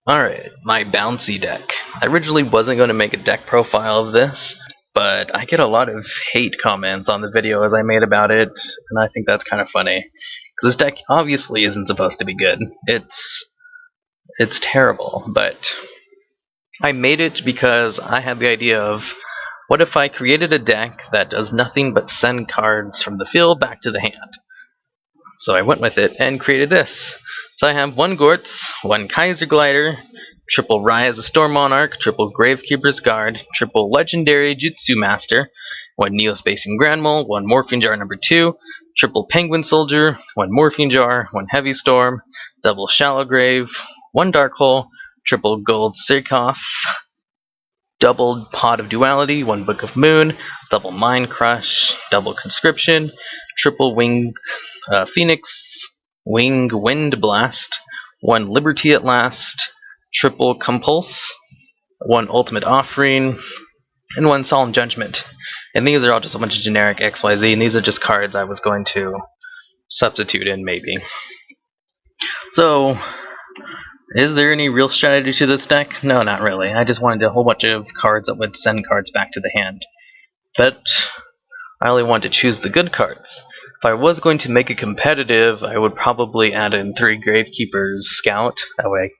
Alright, my Bouncy deck. I originally wasn't going to make a deck profile of this, but I get a lot of hate comments on the video as I made about it, and I think that's kind of funny. Because this deck obviously isn't supposed to be good. It's terrible, but I made it because I had the idea of, what if I created a deck that does nothing but send cards from the field back to the hand? So I went with it and created this. So I have one Gortz, one Kaiser Glider, triple Rai as a Storm Monarch, triple Gravekeeper's Guard, triple Legendary Jutsu Master, one Neo-Spacing Granmole, one Morphine Jar number 2, triple Penguin Soldier, one Morphine Jar, one Heavy Storm, double Shallow Grave, one Dark Hole, triple Gold Sirkoff, double Pot of Duality, one Book of Moon, double Mind Crush, double Conscription, triple Wing Phoenix, Wing Wind Blast, one Liberty at Last, triple Compulse, one Ultimate Offering, and one Solemn Judgment. And these are all just a bunch of generic XYZ, and these are just cards I was going to substitute in, maybe. So, is there any real strategy to this deck? No, not really. I just wanted a whole bunch of cards that would send cards back to the hand. But I only want to choose the good cards. If I was going to make it competitive, I would probably add in 3 Gravekeeper's Scout. That way,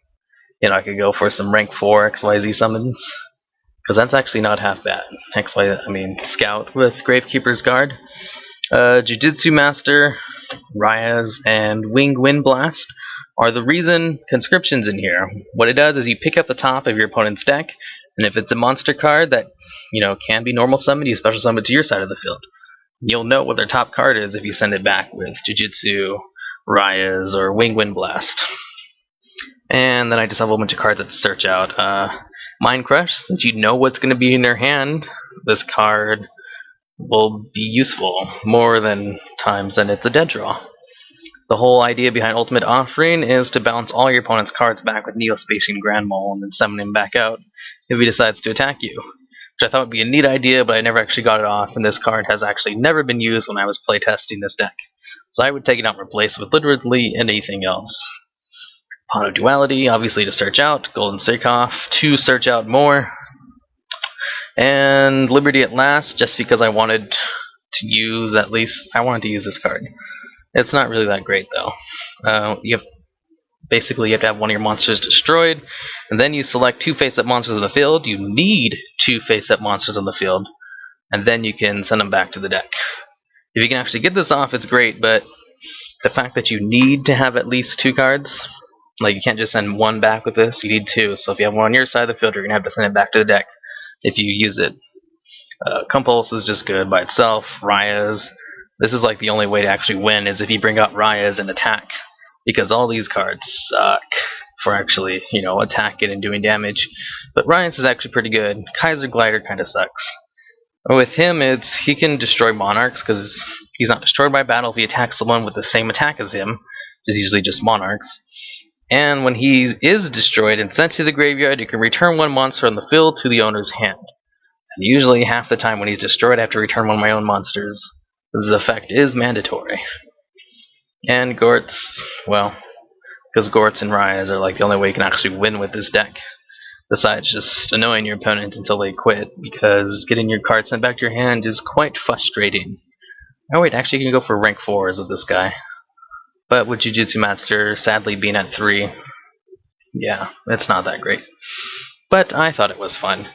I could go for some rank 4 XYZ summons. Because that's actually not half bad. Scout with Gravekeeper's Guard. Jujutsu Master, Ryaz, and Wing Wind Blast are the reason Conscription's in here. What it does is you pick up the top of your opponent's deck, and if it's a monster card that, can be normal summoned, you special summon it to your side of the field. You'll know what their top card is if you send it back with Jujutsu, Ryaz, or Wing Wind Blast. And then I just have a whole bunch of cards that search out. Mind Crush, since you know what's going to be in their hand, this card will be useful more than times than it's a dead draw. The whole idea behind Ultimate Offering is to bounce all your opponent's cards back with Neo-Spacing Granmole and then summon him back out if he decides to attack you. Which I thought would be a neat idea, but I never actually got it off, and this card has actually never been used when I was playtesting this deck. So I would take it out and replace it with literally anything else. Pot of Duality, obviously to search out, Golden Sirkoff, to search out more, and Liberty at Last, just because I wanted to use this card. It's not really that great though. You have to have one of your monsters destroyed, and then you select 2 face-up monsters on the field. You need 2 face-up monsters on the field, and then you can send them back to the deck. If you can actually get this off, it's great, but the fact that you need to have at least 2 cards, like you can't just send 1 back with this, you need 2. So if you have 1 on your side of the field, you're going to have to send it back to the deck if you use it. Compulse is just good by itself. Ryaz, this is like the only way to actually win is if you bring out Ryaz and attack. Because all these cards suck for actually, attacking and doing damage. But Ryaz is actually pretty good. Kaiser Glider kind of sucks. With him, he can destroy monarchs because he's not destroyed by battle if he attacks someone with the same attack as him, which is usually just monarchs. And when he is destroyed and sent to the graveyard, you can return 1 monster on the field to the owner's hand. And usually half the time when he's destroyed, I have to return 1 of my own monsters. This effect is mandatory. And Gortz, well, because Gortz and Ryaz are like the only way you can actually win with this deck. Besides just annoying your opponent until they quit, because getting your card sent back to your hand is quite frustrating. Oh wait, actually you can go for rank 4s with this guy. But with Jujutsu Master sadly being at 3, yeah, it's not that great. But I thought it was fun.